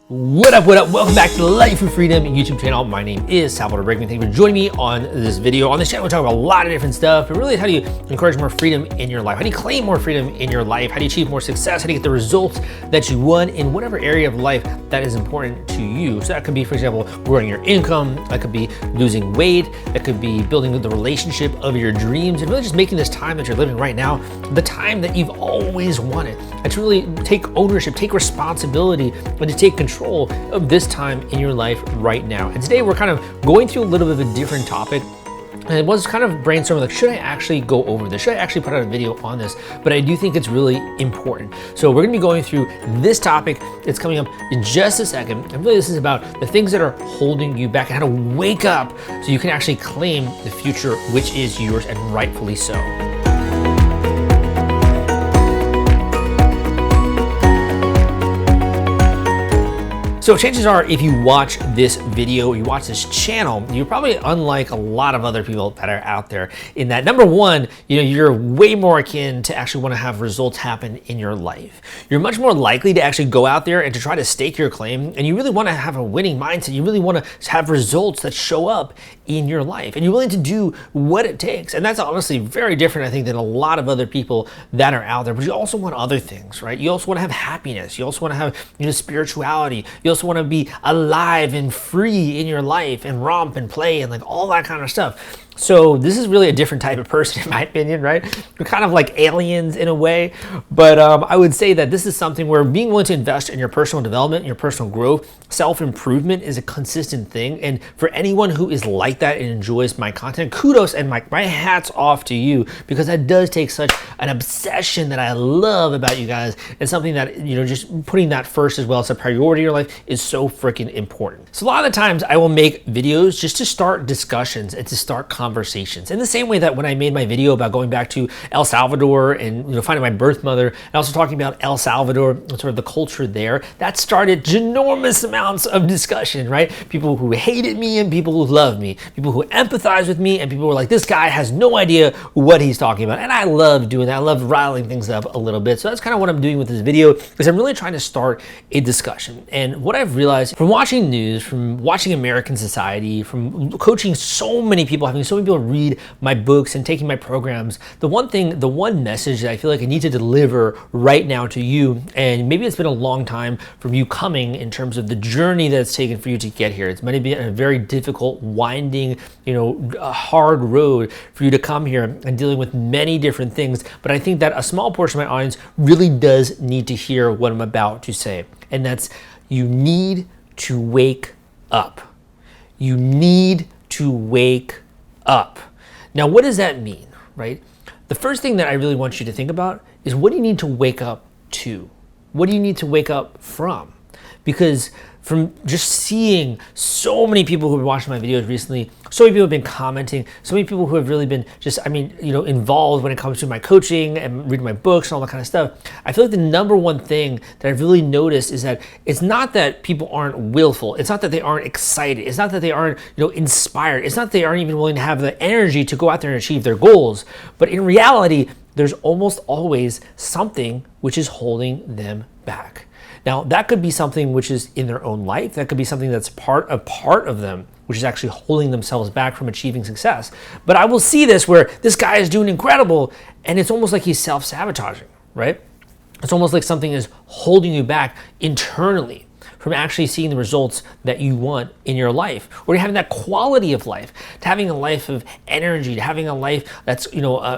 What up, what up? Welcome back to the Life of Freedom YouTube channel. My name is Salvador Brickman. Thank you for joining me on this video. On this channel, we talk about a lot of different stuff, but really how do you encourage more freedom in your life? How do you claim more freedom in your life? How do you achieve more success? How do you get the results that you want in whatever area of life that is important to you? So that could be, for example, growing your income. That could be losing weight. That could be building the relationship of your dreams and really just making this time that you're living right now the time that you've always wanted. And to really take ownership, take responsibility, and to take control of this time in your life right now. And today we're kind of going through a little bit of a different topic. And it was kind of brainstorming, like, should I actually go over this? Should I actually put out a video on this? But I do think it's really important. So we're gonna be going through this topic. It's coming up in just a second. And really this is about the things that are holding you back and how to wake up so you can actually claim the future, which is yours, and rightfully so. So chances are, if you watch this video, you watch this channel, you're probably unlike a lot of other people that are out there in that, number one, you're way more akin to actually want to have results happen in your life. You're much more likely to actually go out there and to try to stake your claim, and you really want to have a winning mindset. You really want to have results that show up in your life, and you're willing to do what it takes. And that's honestly very different, I think, than a lot of other people that are out there. But you also want other things, right? You also want to have happiness. You also want to have, spirituality. You also want to be alive and free in your life and romp and play and like all that kind of stuff. So this is really a different type of person, in my opinion, right? We're kind of like aliens in a way, but I would say that this is something where being willing to invest in your personal development, your personal growth, self-improvement is a consistent thing. And for anyone who is like that and enjoys my content, kudos and my hat's off to you, because that does take such an obsession that I love about you guys. It's something that, just putting that first as well as a priority in your life is so freaking important. So a lot of the times I will make videos just to start discussions and to start conversations. In the same way that when I made my video about going back to El Salvador and finding my birth mother, and also talking about El Salvador and sort of the culture there, that started ginormous amounts of discussion, right? People who hated me and people who loved me, people who empathize with me and people who were like, this guy has no idea what he's talking about. And I love doing that. I love riling things up a little bit. So that's kind of what I'm doing with this video, is I'm really trying to start a discussion. And what I've realized from watching news, from watching American society, from coaching so many people, having so many people read my books and taking my programs, the one message that I feel like I need to deliver right now to you, and maybe it's been a long time from you coming in terms of the journey that it's taken for you to get here. It's maybe a very difficult, winding, a hard road for you to come here and dealing with many different things. But I think that a small portion of my audience really does need to hear what I'm about to say. And that's, you need to wake up. You need to wake up. Now, what does that mean, right? The first thing that I really want you to think about is, what do you need to wake up to? What do you need to wake up from? Because from just seeing so many people who have been watching my videos recently, so many people have been commenting, so many people who have really been just, involved when it comes to my coaching and reading my books and all that kind of stuff. I feel like the number one thing that I've really noticed is that it's not that people aren't willful. It's not that they aren't excited. It's not that they aren't, inspired. It's not that they aren't even willing to have the energy to go out there and achieve their goals. But in reality, there's almost always something which is holding them back. Now, that could be something which is in their own life. That could be something that's part of them, which is actually holding themselves back from achieving success. But I will see this where this guy is doing incredible, and it's almost like he's self-sabotaging, right? It's almost like something is holding you back internally from actually seeing the results that you want in your life, or having that quality of life, to having a life of energy, to having a life that's,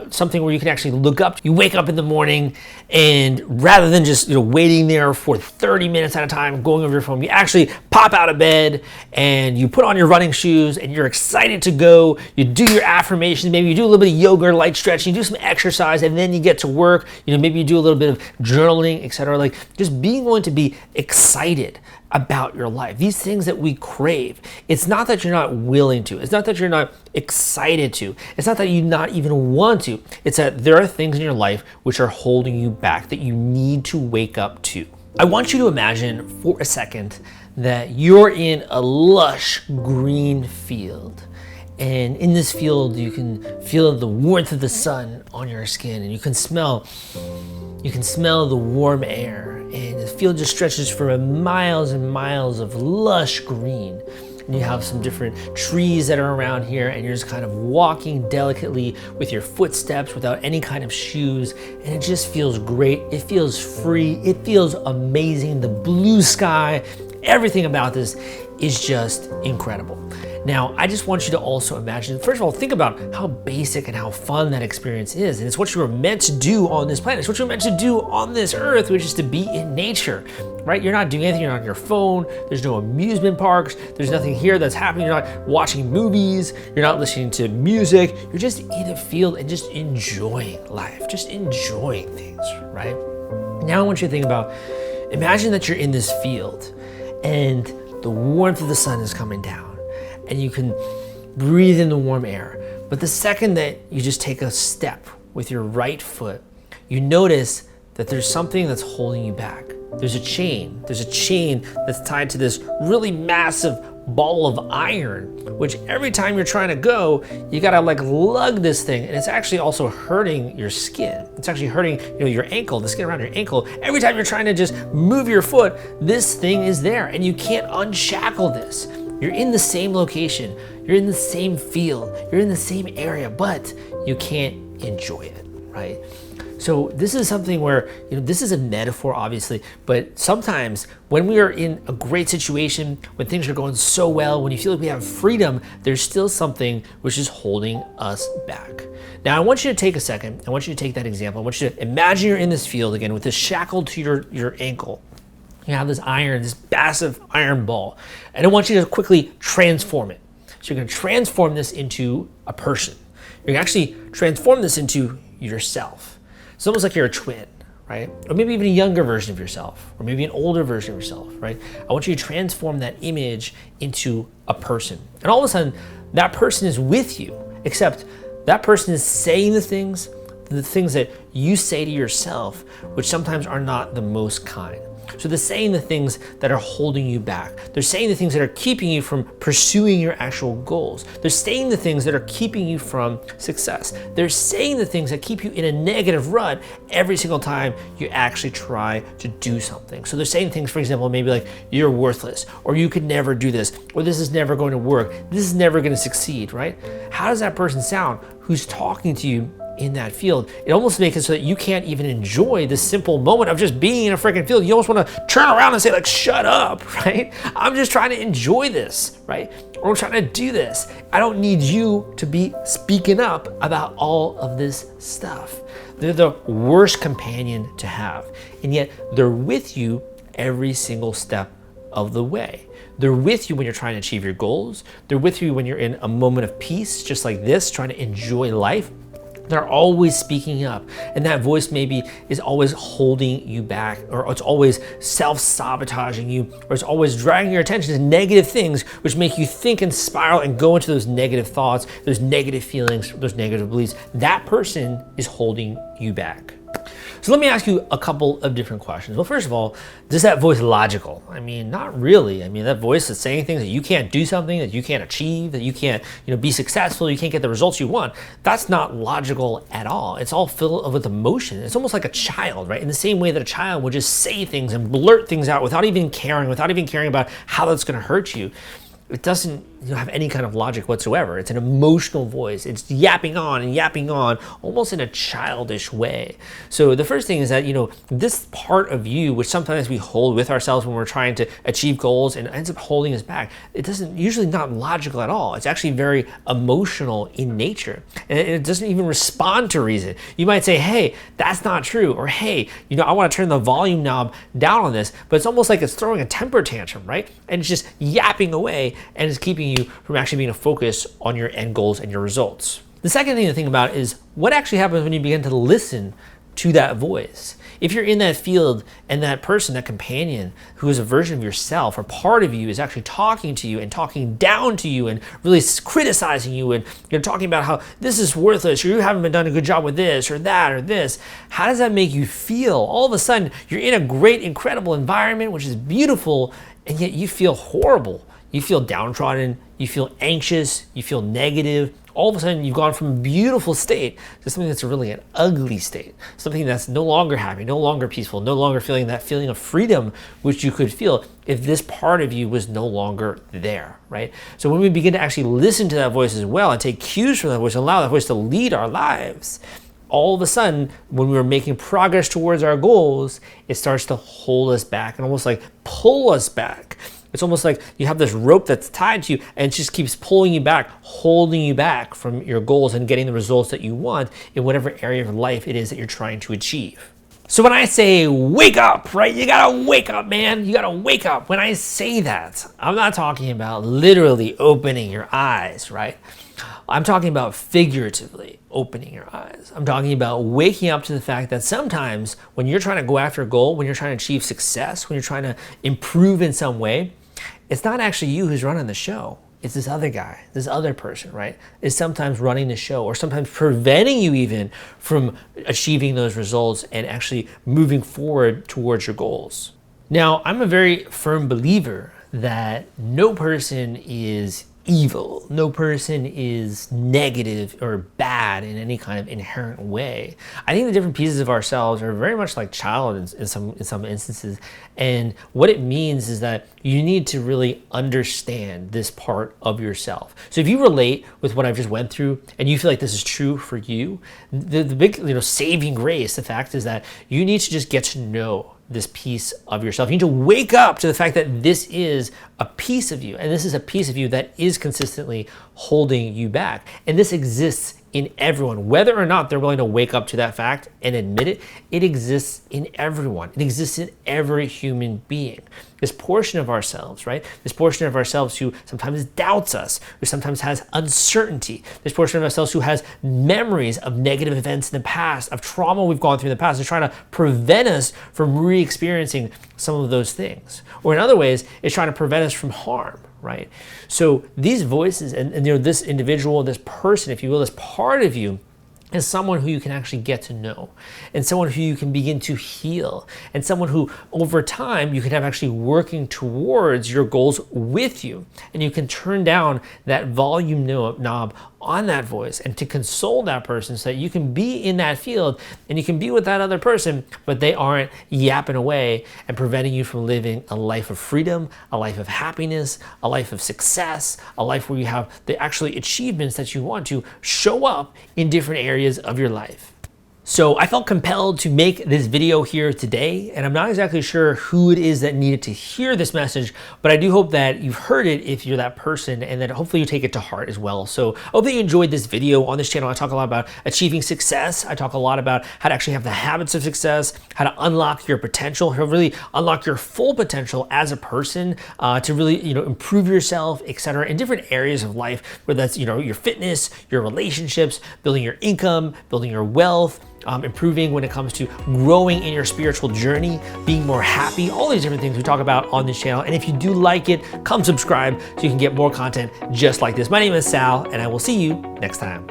something where you can actually look up. You wake up in the morning, and rather than just, waiting there for 30 minutes at a time, going over your phone, you actually pop out of bed and you put on your running shoes and you're excited to go. You do your affirmations, maybe you do a little bit of yoga or light stretching, you do some exercise, and then you get to work. Maybe you do a little bit of journaling, etc. Like, just being willing to be excited about your life. These things that we crave. It's not that you're not willing to. It's not that you're not excited to. It's not that you not even want to. It's that there are things in your life which are holding you back that you need to wake up to. I want you to imagine for a second that you're in a lush green field. And in this field, you can feel the warmth of the sun on your skin, and you can smell the warm air. and the field just stretches for miles and miles of lush green. And you have some different trees that are around here, and you're just kind of walking delicately with your footsteps without any kind of shoes, and it just feels great. It feels free. It feels amazing. The blue sky, everything about this is just incredible. Now, I just want you to also imagine, first of all, think about how basic and how fun that experience is. And it's what you were meant to do on this planet. It's what you were meant to do on this earth, which is to be in nature, right? You're not doing anything. You're not on your phone. There's no amusement parks. There's nothing here that's happening. You're not watching movies. You're not listening to music. You're just in a field and just enjoying life, just enjoying things, right? Now I want you to think about, imagine that you're in this field and the warmth of the sun is coming down, and you can breathe in the warm air. But the second that you just take a step with your right foot, you notice that there's something that's holding you back. There's a chain. There's a chain that's tied to this really massive ball of iron, which every time you're trying to go, you gotta like lug this thing, and it's actually also hurting your skin. It's actually hurting, your ankle, the skin around your ankle. Every time you're trying to just move your foot, this thing is there, and you can't unshackle this. You're in the same location, you're in the same field, you're in the same area, but you can't enjoy it, right? So this is something where, this is a metaphor, obviously, but sometimes when we are in a great situation, when things are going so well, when you feel like we have freedom, there's still something which is holding us back. Now, I want you to take a second. I want you to take that example. I want you to imagine you're in this field again with this shackle to your ankle. You have this iron, this massive iron ball, and I want you to quickly transform it. So you're going to transform this into a person. You're going to actually transform this into yourself. It's almost like you're a twin, right? Or maybe even a younger version of yourself, or maybe an older version of yourself, right? I want you to transform that image into a person. And all of a sudden, that person is with you, except that person is saying the things that you say to yourself, which sometimes are not the most kind. So they're saying the things that are holding you back. They're saying the things that are keeping you from pursuing your actual goals. They're saying the things that are keeping you from success. They're saying the things that keep you in a negative rut every single time you actually try to do something. So they're saying things, for example, maybe like you're worthless, or you could never do this, or this is never going to work, this is never going to succeed, right? How does that person sound who's talking to you in that field? It almost makes it so that you can't even enjoy this simple moment of just being in a freaking field. You almost want to turn around and say like, shut up, right? I'm just trying to enjoy this, right? Or I'm trying to do this. I don't need you to be speaking up about all of this stuff. They're the worst companion to have. And yet they're with you every single step of the way. They're with you when you're trying to achieve your goals. They're with you when you're in a moment of peace, just like this, trying to enjoy life. They're always speaking up, and that voice maybe is always holding you back, or it's always self-sabotaging you, or it's always dragging your attention to negative things which make you think and spiral and go into those negative thoughts, those negative feelings, those negative beliefs. That person is holding you back. So let me ask you a couple of different questions. Well, first of all, is that voice logical? I mean, not really. I mean, that voice is saying things that you can't do something, that you can't achieve, that you can't, be successful, you can't get the results you want. That's not logical at all. It's all filled with emotion. It's almost like a child, right? In the same way that a child would just say things and blurt things out without even caring about how that's going to hurt you. It doesn't have any kind of logic whatsoever. It's an emotional voice. It's yapping on, almost in a childish way. So the first thing is that, this part of you, which sometimes we hold with ourselves when we're trying to achieve goals and ends up holding us back, it doesn't usually not logical at all. It's actually very emotional in nature. And it doesn't even respond to reason. You might say, hey, that's not true. Or, hey, I want to turn the volume knob down on this, but it's almost like it's throwing a temper tantrum, right? And it's just yapping away, and it's keeping you from actually being a focus on your end goals and your results. The second thing to think about is what actually happens when you begin to listen to that voice. If you're in that field and that person, that companion who is a version of yourself or part of you is actually talking to you and talking down to you and really criticizing you, and you're talking about how this is worthless, or you haven't been done a good job with this or that or this, how does that make you feel? All of a sudden, you're in a great, incredible environment, which is beautiful, and yet you feel horrible. you feel downtrodden, you feel anxious, you feel negative, all of a sudden you've gone from a beautiful state to something that's really an ugly state, something that's no longer happy, no longer peaceful, no longer feeling that feeling of freedom which you could feel if this part of you was no longer there, right? So when we begin to actually listen to that voice as well and take cues from that voice, allow that voice to lead our lives, all of a sudden, when we're making progress towards our goals, it starts to hold us back and almost like pull us back. It's almost like you have this rope that's tied to you and it just keeps pulling you back, holding you back from your goals and getting the results that you want in whatever area of life it is that you're trying to achieve. So when I say wake up, right? You gotta wake up, man. You gotta wake up. When I say that, I'm not talking about literally opening your eyes, right? I'm talking about figuratively opening your eyes. I'm talking about waking up to the fact that sometimes when you're trying to go after a goal, when you're trying to achieve success, when you're trying to improve in some way, it's not actually you who's running the show. It's this other guy, this other person, right? Is sometimes running the show or sometimes preventing you even from achieving those results and actually moving forward towards your goals. Now, I'm a very firm believer that no person is evil. No person is negative or bad in any kind of inherent way. I think the different pieces of ourselves are very much like child in some instances. And what it means is that you need to really understand this part of yourself. So if you relate with what I've just went through and you feel like this is true for you, the big saving grace, the fact is that you need to just get to know this piece of yourself. You need to wake up to the fact that this is a piece of you, and this is a piece of you that is consistently holding you back. And this exists in everyone, whether or not they're willing to wake up to that fact and admit it. It exists in everyone. It exists in every human being. This portion of ourselves, right? This portion of ourselves who sometimes doubts us, who sometimes has uncertainty. This portion of ourselves who has memories of negative events in the past, of trauma we've gone through in the past, is trying to prevent us from re-experiencing some of those things. Or in other ways, it's trying to prevent us from harm, right? So these voices and this individual, this person, if you will, this part of you, is someone who you can actually get to know, and someone who you can begin to heal, and someone who over time you can have actually working towards your goals with you. And you can turn down that volume knob on that voice and to console that person so that you can be in that field and you can be with that other person, but they aren't yapping away and preventing you from living a life of freedom, a life of happiness, a life of success, a life where you have the actually achievements that you want to show up in different areas of your life. So I felt compelled to make this video here today, and I'm not exactly sure who it is that needed to hear this message, but I do hope that you've heard it if you're that person, and that hopefully you take it to heart as well. So I hope that you enjoyed this video. On this channel, I talk a lot about achieving success. I talk a lot about how to actually have the habits of success, how to unlock your potential, how to really unlock your full potential as a person, to really improve yourself, etc., in different areas of life, whether that's your fitness, your relationships, building your income, building your wealth, improving when it comes to growing in your spiritual journey, being more happy, all these different things we talk about on this channel. And if you do like it, come subscribe so you can get more content just like this. My name is Sal, and I will see you next time.